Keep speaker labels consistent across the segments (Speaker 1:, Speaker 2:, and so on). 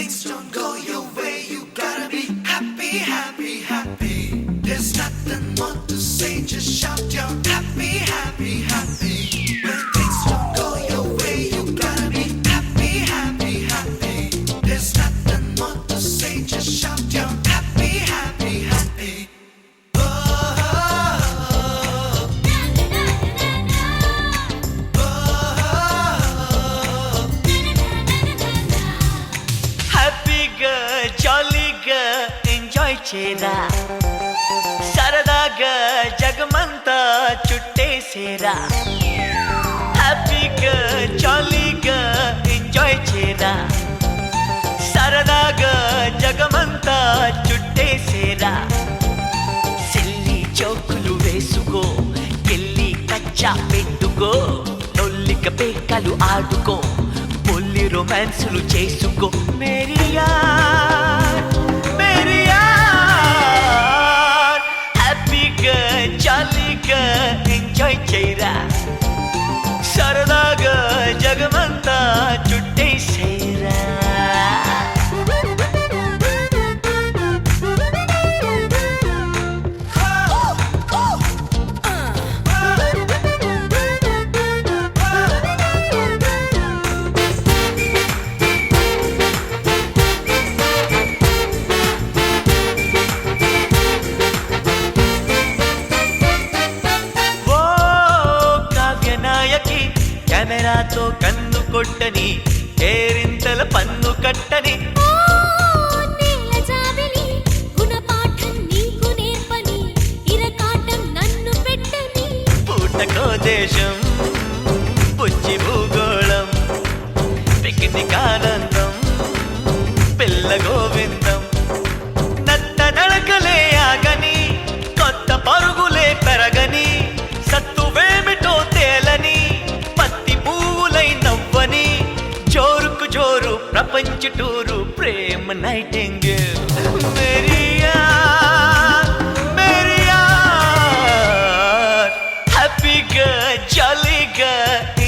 Speaker 1: things don't go your way, you gotta be happy, happy, happy. There's nothing more to say, just shout your happy, happy, happy. When things don't go your way, you gotta be happy, happy, happy. There's nothing more to say, just shout your happy, happy, happy.
Speaker 2: హ్యాపీగా జాలీగా enjoy చేరా సరదాగా జగమంతా చుట్టేసేరా హ్యాపీగా జాలీగా enjoy చేరా సరదాగా జగమంతా చుట్టేసేరా silly చౌకులు వేసుకో గిల్లి కచ్చా పెట్టుకో నొల్లిక పేకలు ఆడుకో పొల్లి రొమాన్సులు చేసుకో మేరియా మేరియా హ్యాపీగా జాలీగా ఎంజాయ్ చేయరా సరదాగా జగమంతా చుట్టేసేరా కెమెరాతో కన్ను కొట్టని కేరింతల పన్ను కట్టని పూటకో దేశం పుచ్చి భూగోళం పిక్నిక్ ఆనందం పిల్ల గోవిందం నత్త నడకలే ఆగని కొత్త పరుగులే పెరగని సత్తువేమిటో తేలని నవ్వని జోరుకు జోరు ప్రపంచ టూరు ప్రేమ నైటింగేల్ మేరియా మేరియా హ్యాపీగా జాలీగా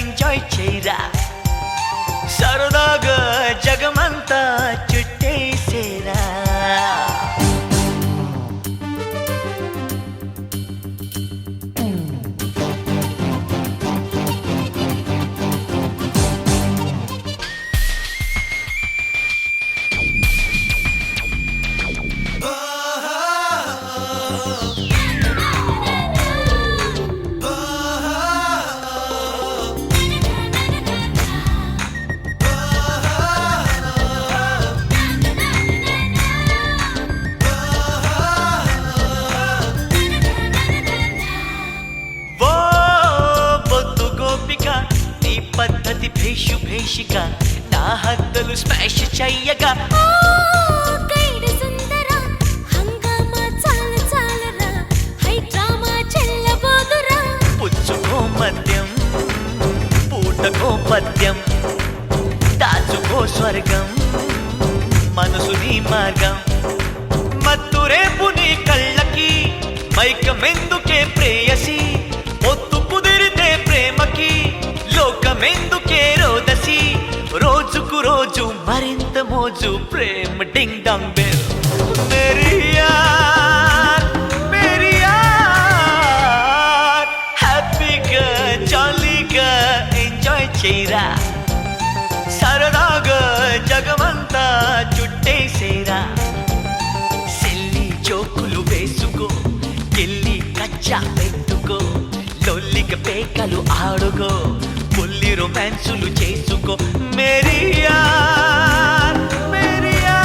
Speaker 2: ఎంజాయ్ చేయరా సరదాగా జగమంతా చుట్టేసేరా పద్ధతి భేషు భేషిక నా హద్దులు స్మాష్ చెయ్యగా పుచ్చుకో మద్యం పూటకో పద్యం దాచుకో స్వర్గం మనసు నీ మార్గం మత్తు రేపు నీ కళ్ళకి మైకమెందుకే ప్రేయసి పొత్తు కుదిరితే ప్రేమకి లోకమెందుకే రోదసి రోజుకు రోజు మరింత మోజు ప్రేమ డింగ్ డాంగ్ బెల్ మేరియా మేరియా హ్యాపీగా జాలీగా ఎంజాయ్ చేయరా సరదాగా జగమంతా చుట్టేసేరా సిల్లి జోకులు వేసుకో గిల్లి కచ్చా పెట్టుకో లొల్లిక పేకలు ఆడుకో పొల్లి రొమాన్సులు చేసుకో మేరియా మేరియా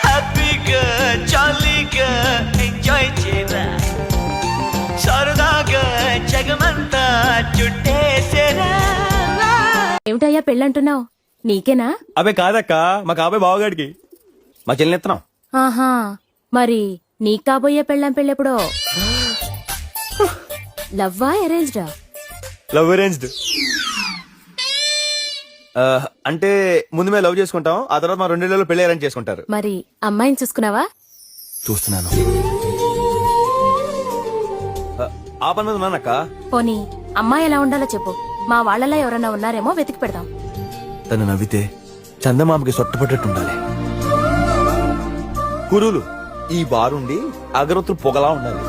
Speaker 2: హ్యాపీగా జాలీగా ఎంజాయ్ చేయరా సరదాగా జగమంతా చుట్టేసేరా
Speaker 3: ఏమిటయ్యా పెళ్ళంటున్నావు నీకేనా?
Speaker 4: అబే కాదక్క మా కాబోయే బావగాడికి మా చెల్లినెత్తనం.
Speaker 3: ఆహా మరి నీకు కాబోయే పెళ్ళం పెళ్ళెప్పుడో? లవ్వా అరేంజ్డా?
Speaker 4: Love arranged. అంటే ముందు మేము లవ్ చేసుకుంటాం, ఆ తర్వాత మా 2 నెలల్లో పెళ్లి అరేంజ్ చేసుకుంటారు.
Speaker 3: మరి అమ్మాయిని చూసుకున్నావా?
Speaker 4: చూస్తున్నాను. ఆ పని మీద ఉన్నానక్క.
Speaker 3: పోనీ అమ్మాయి ఎలా ఉండాలో చెప్పు, మా వాళ్ళలా ఎవరన్నా ఉన్నారేమో వెతికి పెడదాం.
Speaker 4: తను నవ్వితే చందమామకి సొట్టపట్టట్టు ఉండాలి. కురులు ఈ బారుండి అగరొత్తులు పొగలా ఉండాలి.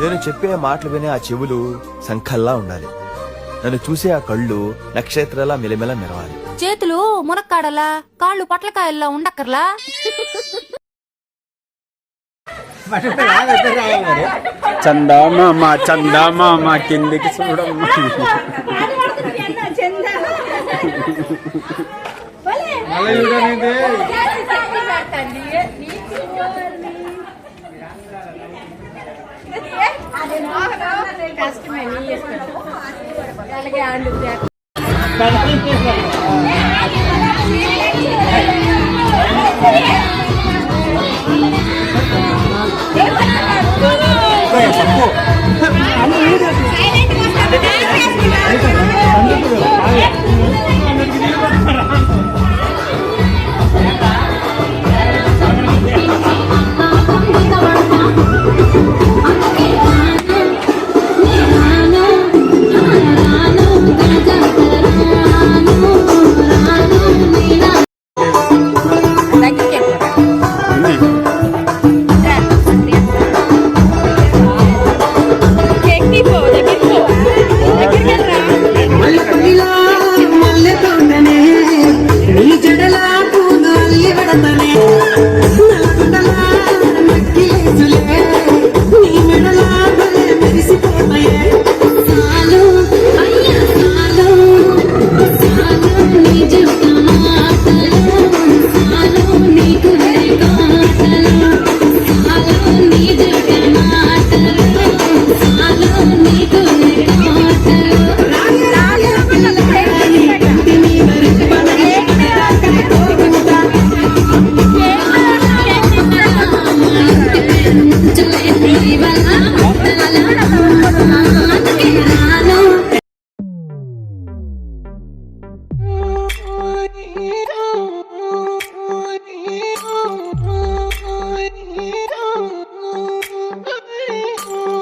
Speaker 4: నేను చెప్పే మాటలు వినే ఆ చెవులు సంఖల్లా ఉండాలి. నన్ను చూసే ఆ కళ్ళు నక్షత్రాలా మెలమెల మెరవాలి.
Speaker 3: చేతులు మునక్కాడలా, కాళ్ళు పట్లకాయల్లా ఉండక్కర్లా.
Speaker 5: చందమామ కిందికి చూడమ్మా.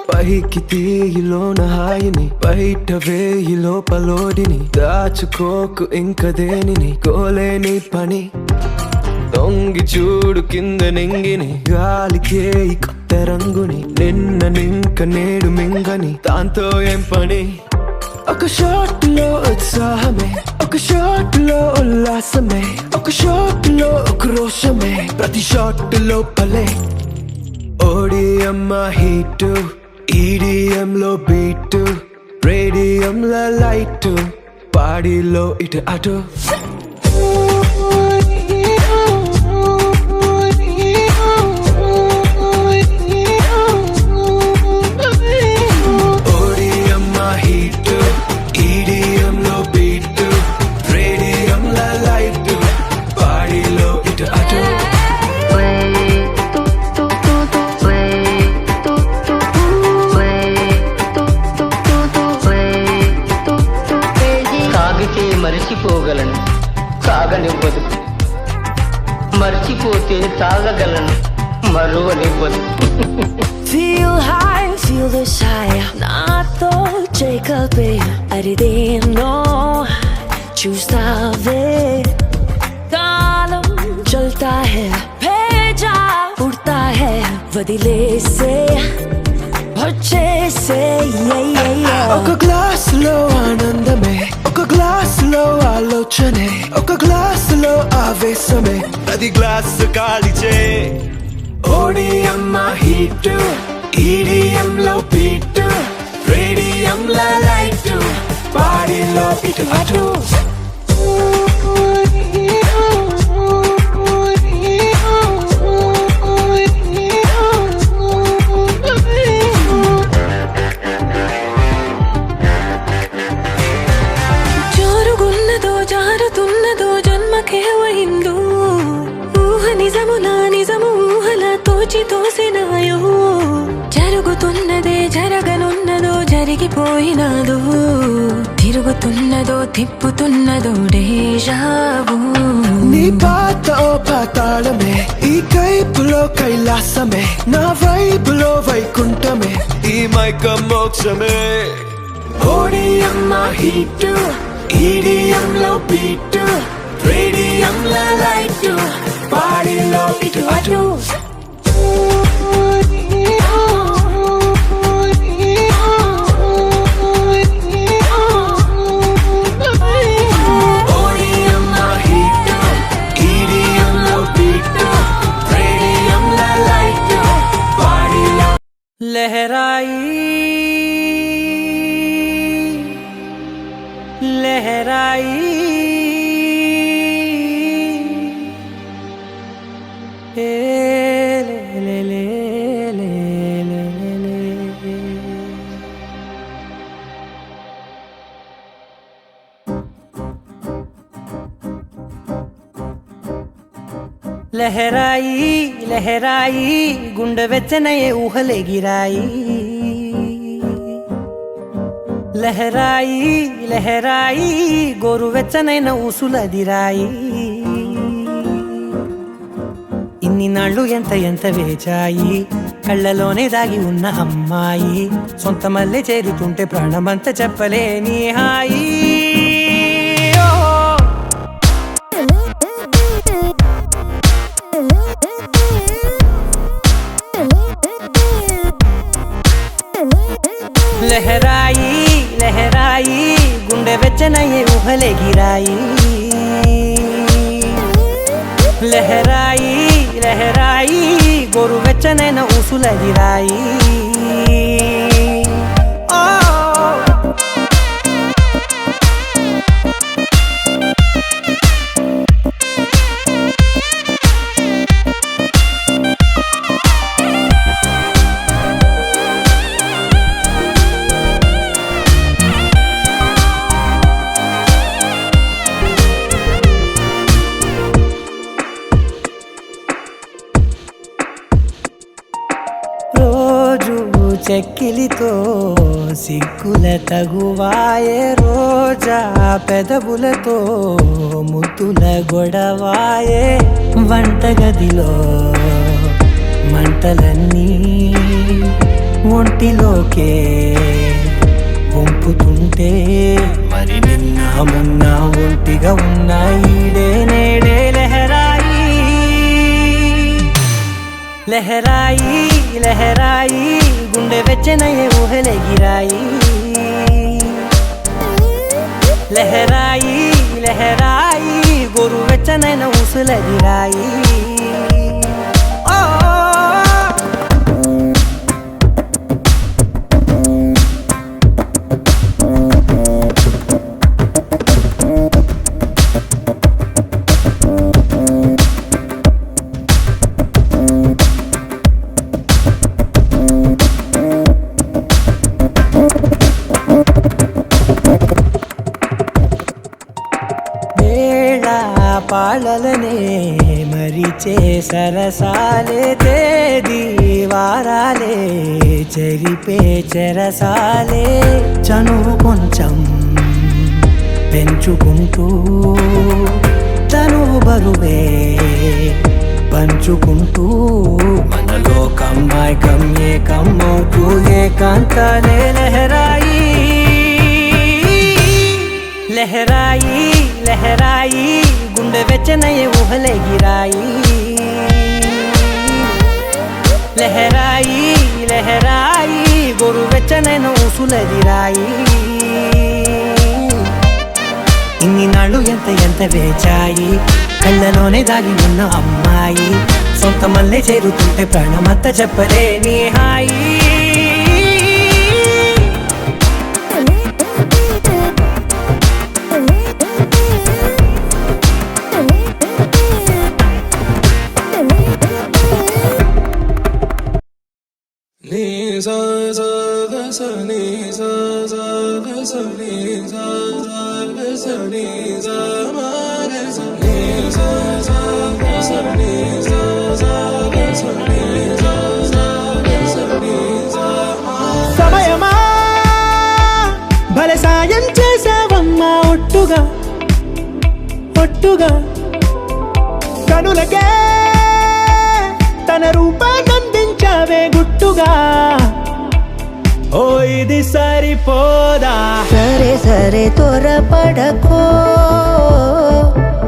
Speaker 6: పైకి తీయిలోన హాయిని బయట వేయి లోపలోడిని దాచుకోకు ఇంక దేనిని కోలేని పని దొంగి చూడు కింద నింగిని గాలికే ఈ కొత్త రంగుని నిన్న నింక నేడు మింగని దాంతో ఏం పని ఒక షాట్ లో ఉత్సాహమే ఒక షాట్ లో ఉల్లాసమే ఒక షాట్ లో క్రోషమే ప్రతి షాట్ లో పలే ఓడియమ్మ హీట్ ఈడిఎం లో బీట్ రేడియం లో లైట్ పాడిలో ఇటు అటు ఓడియమ్మ హీట్ ఈడిఎం లో బీట్ రేడియం లో లైట్ పాడిలో ఇటు అటు
Speaker 7: మరిచిపోగలను సాగనివ్వదు మర్చిపోతే తాగగలను మరువనివ్వదు
Speaker 8: Feel high, feel this high నాతో చేకల్పే అరిదేనో చూస్తావే కాలం చల్తా హై భేజా ఉడతా హై వదిలేసే వచ్చేసే
Speaker 6: ఒక గ్లాస్ లో ఆనందమే ఒక గ్లాస్ లో ఆలోచనే ఒక గ్లాస్ లో ఆవేశమే అది గ్లాస్ కాలిచే ఓడియమ్మ హీట్ ఈడిఎం లో బీట్ రేడియం లో లైట్ పాడిలో ఇటు అటు
Speaker 8: జరుగున్నదో జారుతున్నదో జన్మకే అయిందో ఊహ నిజములా నిజము ఊహలా తోచి తోసినాయో జరుగుతున్నదే జరగనున్నదో జరిగిపోయినాదో తిరుగుతున్నదో తిప్పుతున్నదో డేజావు
Speaker 6: నీ పాత ఓ పాతాళమే ఈ కైపులో కైలాసమే నా వైపులో వైకుంఠమే ఈ మైక మోక్షమే ఓడియమ్మ హీట్ ఈడిఎం లో బీట్
Speaker 8: పాటు
Speaker 2: लहराई लहराई ले ले ले ले ले ले लहराई लहराई गुंड వెచ్చనయే ఊహలే గిరాయి లహరాయి లహరాయి గోరు వెచ్చనైన ఊసులదిరాయి ఇన్ని నాళ్ళు ఎంత ఎంత వేచాయి కళ్ళలోనే దాగి ఉన్న అమ్మాయి సొంత మల్లె చేరుతుంటే ప్రాణమంత చెప్పలేని హాయి లహరాయి లహరాయి గుండె వెచ్చనయ్యే ఊహలే గిరాయి లహరాయి లహరాయి గోరు వెచ్చనైన ఊసులదిరాయి చెక్కిలితో సిగ్గుల తగువాయే రోజా పెదవులతో ముద్దుల గొడవాయే వంటగదిలో మంటలన్నీ ఒంటిలోకే వంపుతుంటే మరి నిన్న మొన్న ఒంటిగా ఉన్న ఈడే నేడే లహరాయి లహరాయి లహరాయి గుండె వెచ్చనయ్యే ఊహలే గిరాయి లహరాయి లహరాయి గోరు వెచ్చనైన ఊసులదిరాయి పాలలనే మరిచే సరసాలే తేదీ వారాలే చెరిపే చెరసాలే చనువు కొంచెం పెంచుకుంటూ తనువు బరువే పంచుకుంటూ మనలో కమ్మాయికం ఏకమ్మవుతూ ఏకాంతాలే లహరాయి లహరాయి లహరాయి గుండె వెచ్చనయ్యే ఊహలే గిరాయి లహరాయి లహరాయి గోరు వెచ్చనైన ఊసులదిరాయి ఇన్ని నాళ్ళు ఎంత ఎంత వేచాయి కళ్ళలోనే దాగి ఉన్న అమ్మాయి సొంత మల్లె చేరుతుంటే ప్రాణమంత చెప్పలేని హాయి
Speaker 9: సమయమా భలే సాయం చేసావమ్మా ఒట్టుగా ఒట్టుగా కనులకే తన రూపాన్నందించావే గుట్టుగా ఓ ఇది సరిపోదా
Speaker 8: సరే సరే త్వరపడకో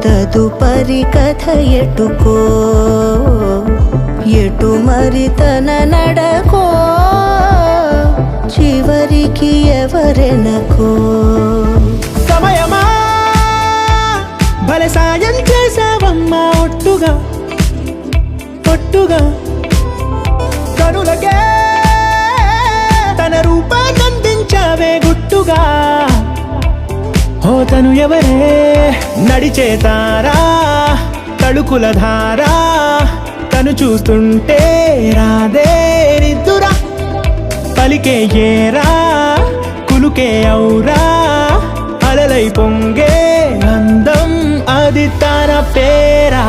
Speaker 8: తదుపరి కథ ఎటుకో ఎటు మరి తన నడకో చివరికి ఎవరెనకో
Speaker 9: సమయమా భలే సాయం చేసావమ్మా ఒట్టుగా ఒట్టుగా కనులకే తన రూపాన్నందించావే గుట్టుగా ఓ తను ఎవరే నడిచే తారా తళుకుల ధారా తను చూస్తుంటే రాదే నిద్దురా పలికే ఏరా కులుకే ఔరా అలలై పొంగే అందం అది తన పేరా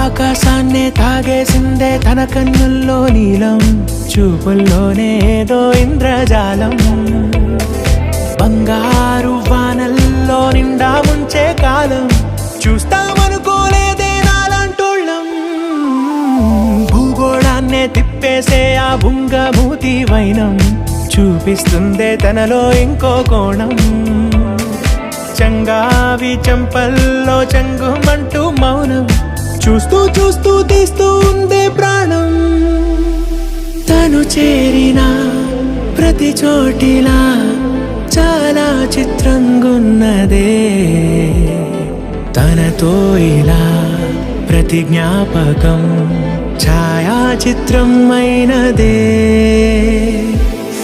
Speaker 9: ఆకాశాన్నే తాగేసిందే తన కన్నుల్లో నీలం చూపుల్లోనే ఏదో ఇంద్రజాలం బంగారు వానల్లో నిండా ముంచే కాలం చూస్తామనుకోలేదే నాలాంటోళ్ళం భూగోళాన్నే తిప్పేసే ఆ బుంగమూతి వైనం చూపిస్తుందే తనలో ఇంకో కోణం చంగావి చెంపల్లో చెంగుమంటూ మౌనం చూస్తూ చూస్తూ తీస్తూ ఉందే ప్రాణం తను చేరిన ప్రతి చోటిలా చాలా చిత్రంగున్నదే తనతో ఇలా ప్రతి జ్ఞాపకం ఛాయాచిత్రం అయినదే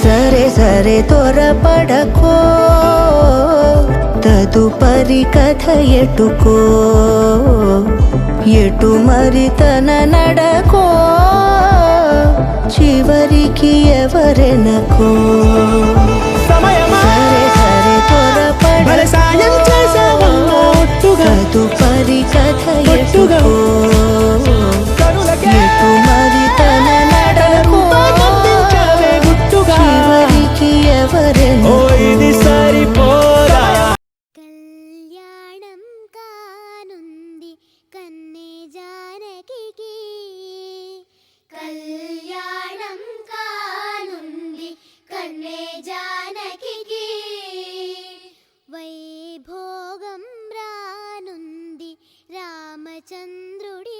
Speaker 8: సరే సరే త్వరపడకో తదుపరి కథ ఎటుకో ఎటు మరి తన నడకో చివరికి ఎవరెనకో
Speaker 9: సమయమా
Speaker 8: సరే సరే
Speaker 9: భలే సాయం చేసావమ్మా ఒట్టుగా
Speaker 8: తదుపరి కథ
Speaker 9: ఒట్టుగా
Speaker 8: ఎటుకో
Speaker 9: కనులకే
Speaker 8: ఎటు మరి తన నడకో
Speaker 9: రూపాన్నందించావే గుట్టుగా
Speaker 8: చివరికి
Speaker 9: ఓ
Speaker 8: ఎవరెనకో
Speaker 9: ఇది సరిపోదా
Speaker 10: కళ్యాణం కానుంది కన్నే జానకికి కళ్యాణం కానుంది కన్నే జానకికి వైభోగం రానుంది రామచంద్రుడి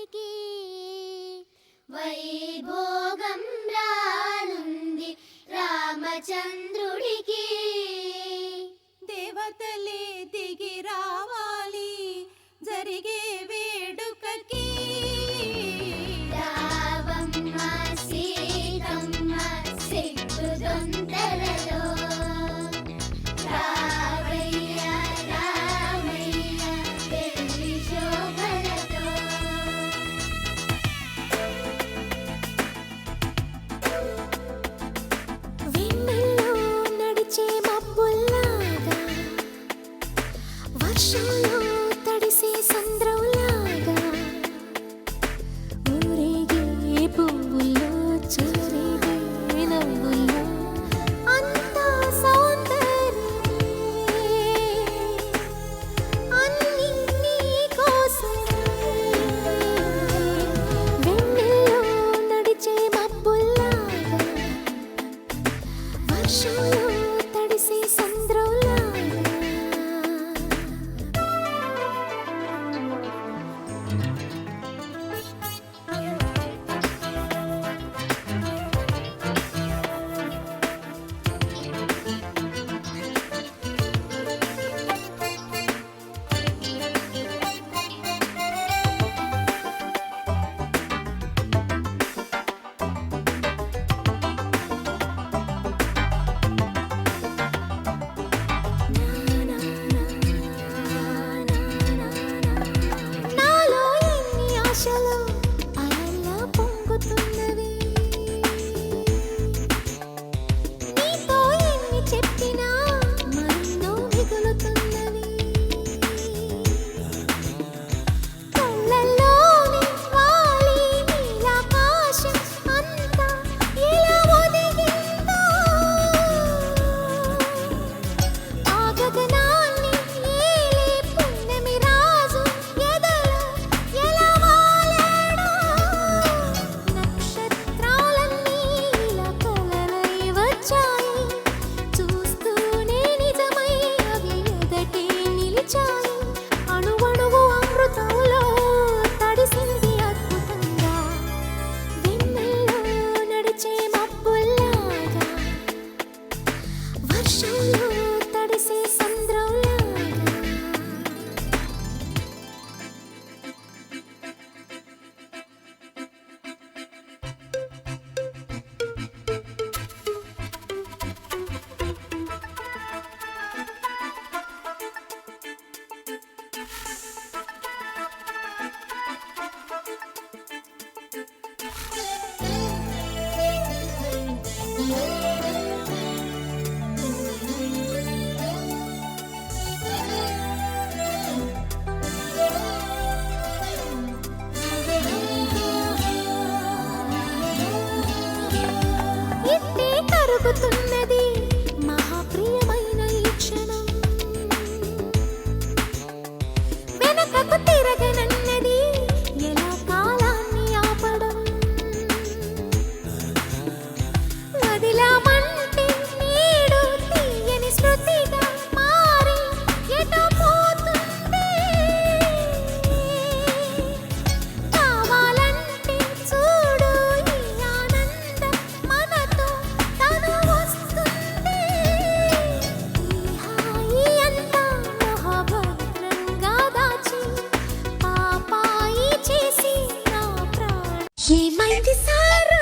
Speaker 10: ఏమైంది సారు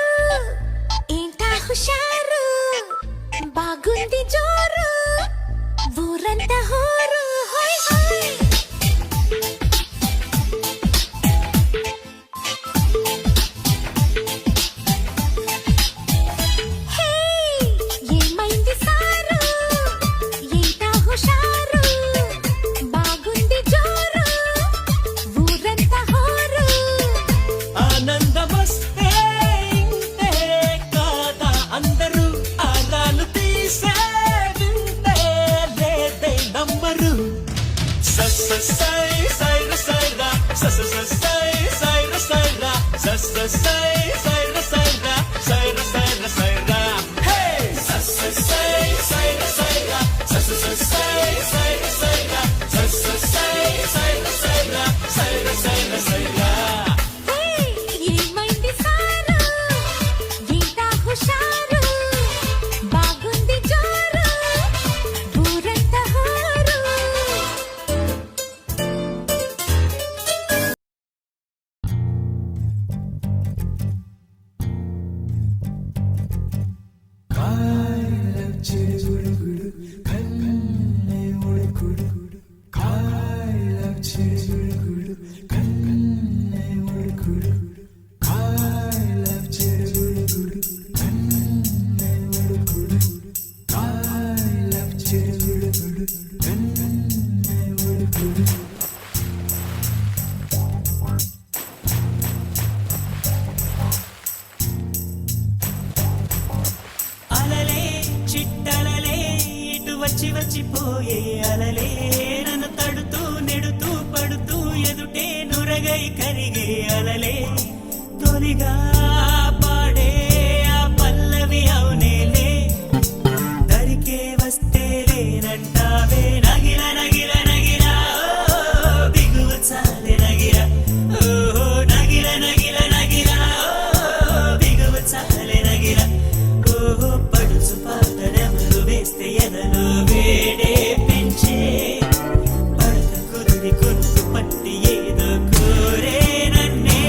Speaker 10: ఏంటా హుషారు బాగుంది జోరు ఊరంతా హోరు హోయ్ హోయ్ హే ఏమైంది సారు ఏంటా హుషారు బాగుంది జోరు ఊరంతా హోరు
Speaker 9: ఆనందమస్తే ఇంతే కాదా అందరూ ఆరాలు తీసే వింతే లేదే నమ్మరు సై సైర సైరా సై సైర సైరా సై సైర సైరా సైర సైర సైరా హే సై సైర సైరా సై సైర సైరా సై సైర సైరా సైర సైర సైరా
Speaker 10: హే ఏమైంది సారు ఏంటా హుషారు బాగుంది జోరు ఊరంతా హోరు
Speaker 9: అలలే చిట్టలలే ఇటు వచ్చి వచ్చిపోయే అలలే నన్ను తడుతూ నెడుతూ పడుతూ ఎదుటే నురగై కరిగే అలలే తొలిగా పాడే ఆ పల్లవి అవునేలే దరికే వస్తే లేనంటావే నగిల నగిల నగిల ఓ, బిగువ చాలే నగిల ఓహో నగిల నగిల నగిల ఓ, బిగువ చాలే నగిల ఓహో పడుచు పాటడెవరు వేస్తే ఎదలో వేడే పెంచే పడత కుదిరి గొంతు పట్టి ఏదో కోరే నన్నే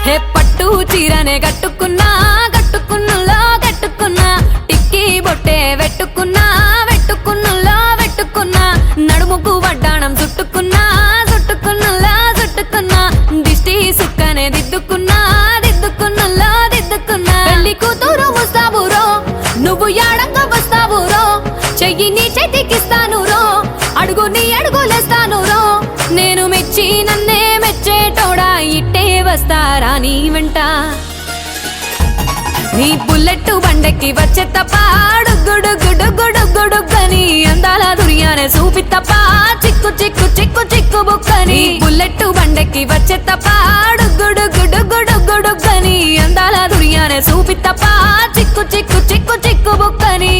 Speaker 10: హే పట్టు చీరనే కట్టుకున్నా కట్టుకున్నులో కట్టుకున్నా టిక్కీ బొట్టే వెట్టుకున్నా వెట్టుకున్నులో వెట్టుకున్నా నడుముకు వడ్డాణం చుట్టుకున్నా చుట్టుకున్నులో చుట్టుకున్నా దిష్టి సుక్కనే దిద్దుకున్నా దిద్దుకున్నులో దిద్దుకున్నా పెళ్లి కూతురు ముస్తాబురో నువ్వు యాడంగా వస్తావురో చెయ్యి నీ చేతికిస్తాను రో అడుగు నీ అడుగులేస్తాను రో నేను మెచ్చి నన్నే మెచ్చేటోడా ఇట్టే వస్తారా నీ వెంట నీ బుల్లెట్ బండెక్కి వచ్చే తప్ప గుడుగుడుగుడుగుడుగుడుగని అందాల దుర్యానే చూపి తప్ప చిక్కు చిక్కు చిక్కు చిక్కు బుక్కని బుల్లెట్ బండెక్కి వచ్చే తప్ప గుడుగుడుగుడుగుడుగని అందాల దుర్యానే చూపి తప్ప చిక్కు చిక్కు చిక్కు చిక్కు బుక్కని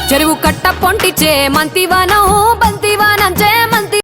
Speaker 10: చెరువు కట్ట పొంటిచే మంతివానం బంతివానం చే మంతి